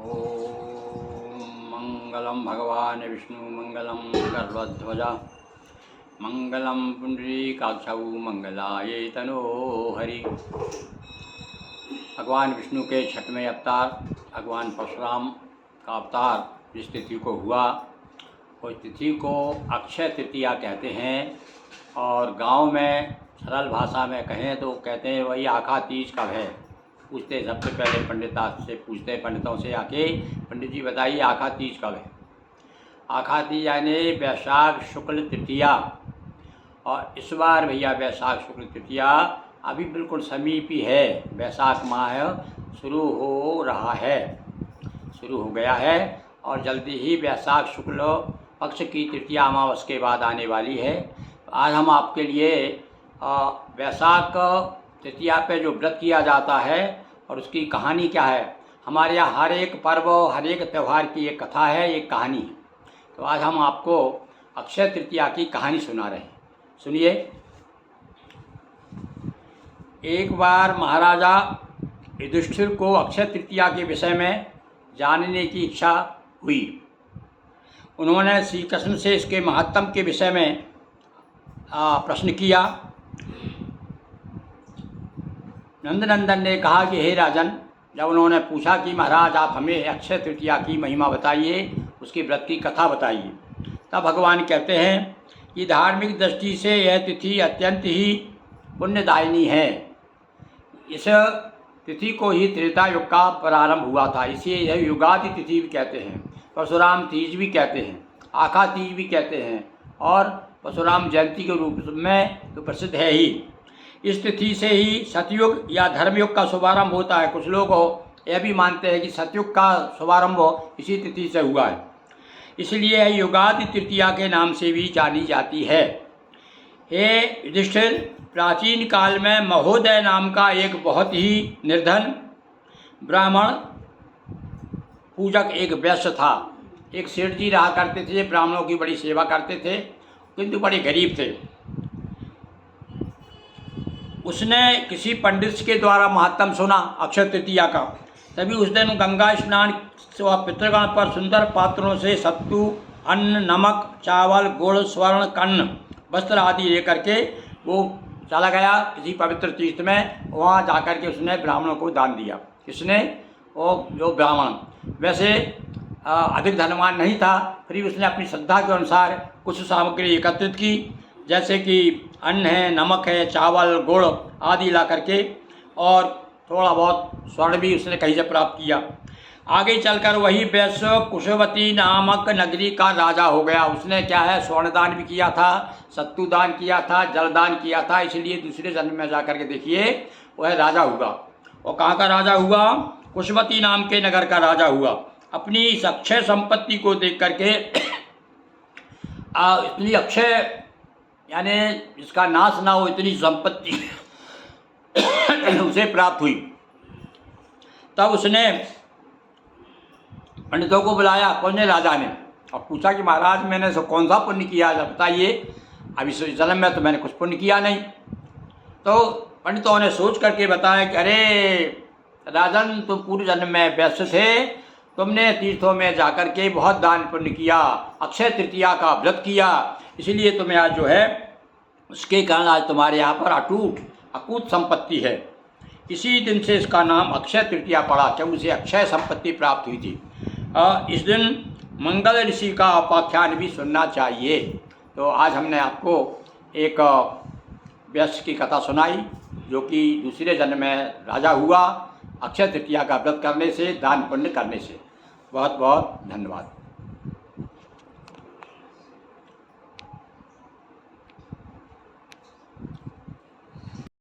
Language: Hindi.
ओम मंगलम भगवान विष्णु मंगलम गरुड़ध्वज मंगलम पुंडरीकाक्षौ मंगलाये तनो हरि। भगवान विष्णु के छठवें अवतार भगवान परशुराम का अवतार जिस तिथि को हुआ उस तिथि को अक्षय तृतीया कहते हैं। और गांव में सरल भाषा में कहें तो कहते हैं वही आखा तीज कब है। पूछते सबसे पहले पंडितों से आके पंडित जी बताइए आखा तीज कब है। आखा तीज यानी वैशाख शुक्ल तृतीया। और इस बार भैया वैशाख शुक्ल तृतीया अभी बिल्कुल समीप ही है। वैशाख माह शुरू हो रहा है, शुरू हो गया है और जल्दी ही वैशाख शुक्ल पक्ष की तृतीया अमावस के बाद आने वाली है। आज हम आपके लिए वैशाख तृतीया पे जो व्रत किया जाता है और उसकी कहानी क्या है। हमारे यहाँ हर एक पर्व हर एक त्यौहार की एक कथा है, एक कहानी है। तो आज हम आपको अक्षय तृतीया की कहानी सुना रहे हैं, सुनिए। एक बार महाराजा युधिष्ठिर को अक्षय तृतीया के विषय में जानने की इच्छा हुई। उन्होंने श्री कृष्ण से इसके महत्व के विषय में प्रश्न किया। नंदनंदन ने कहा कि हे राजन, जब उन्होंने पूछा कि महाराज आप हमें अक्षय तृतीया की महिमा बताइए, उसकी व्रत की कथा बताइए, तब भगवान कहते हैं कि धार्मिक दृष्टि से यह तिथि अत्यंत ही पुण्यदायिनी है। इस तिथि को ही त्रेता युग का प्रारंभ हुआ था, इसे यह युगादि तिथि भी कहते हैं, परशुराम तीज भी कहते हैं, आखा तीज भी कहते हैं और परशुराम जयंती के रूप में तो प्रसिद्ध है ही। इस तिथि से ही सतयुग या धर्मयुग का शुभारंभ होता है। कुछ लोग यह भी मानते हैं कि सतयुग का शुभारंभ इसी तिथि से हुआ है, इसलिए युगादि तृतीया के नाम से भी जानी जाती है। हे युधिष्ठिर, प्राचीन काल में महोदय नाम का एक बहुत ही निर्धन ब्राह्मण पूजक एक वैश्य था। एक सेठ जी रहा करते थे, ब्राह्मणों की बड़ी सेवा करते थे, किंतु बड़े गरीब थे। उसने किसी पंडित के द्वारा महात्म सुना अक्षय तृतीया का। तभी उस दिन गंगा स्नान व पितृगण पर सुंदर पात्रों से सत्तू, अन्न, नमक, चावल, गुड़, स्वर्ण, कन्न, वस्त्र आदि लेकर के वो चला गया किसी पवित्र तीर्थ में। वहाँ जाकर के उसने ब्राह्मणों को दान दिया। किसने? वो जो ब्राह्मण वैसे अधिक धनवान नहीं था, फिर उसने अपनी श्रद्धा के अनुसार कुछ सामग्री एकत्रित की, जैसे कि अन्न है, नमक है, चावल, गुड़ आदि ला करके, और थोड़ा बहुत स्वर्ण भी उसने कहीं से प्राप्त किया। आगे चलकर वही वैश्य कुशवती नामक नगरी का राजा हो गया। उसने क्या है, स्वर्ण दान भी किया था, सत्तू दान किया था, जल दान किया था, इसलिए दूसरे जन्म में जा करके देखिए वह राजा हुआ। और कहाँ का राजा हुआ? कुशवती नाम के नगर का राजा हुआ। अपनी इस अक्षय संपत्ति को देख करके इतनी अक्षय यानी जिसका नाश ना हो, इतनी संपत्ति उसे प्राप्त हुई। तब उसने पंडितों को बुलाया, कौन है राजा ने, और पूछा कि महाराज मैंने कौन सा पुण्य किया है बताइए। अभी इस जन्म में तो मैंने कुछ पुण्य किया नहीं। तो पंडितों ने सोच करके बताया कि अरे राजन, तुम पूर्व जन्म में वैश्य थे, तुमने तीर्थों में जाकर के बहुत दान पुण्य किया, अक्षय तृतीया का व्रत किया, इसलिए तुम्हें आज जो है उसके कारण आज तुम्हारे यहाँ पर अकूत संपत्ति है। इसी दिन से इसका नाम अक्षय तृतीया पड़ा, क्योंकि उसे अक्षय संपत्ति प्राप्त हुई थी। इस दिन मंगल ऋषि का उपाख्यान भी सुनना चाहिए। तो आज हमने आपको एक वैश्य की कथा सुनाई, जो कि दूसरे जन्म में राजा हुआ अक्षय तृतीया का व्रत करने से, दान पुण्य करने से। बहुत बहुत धन्यवाद।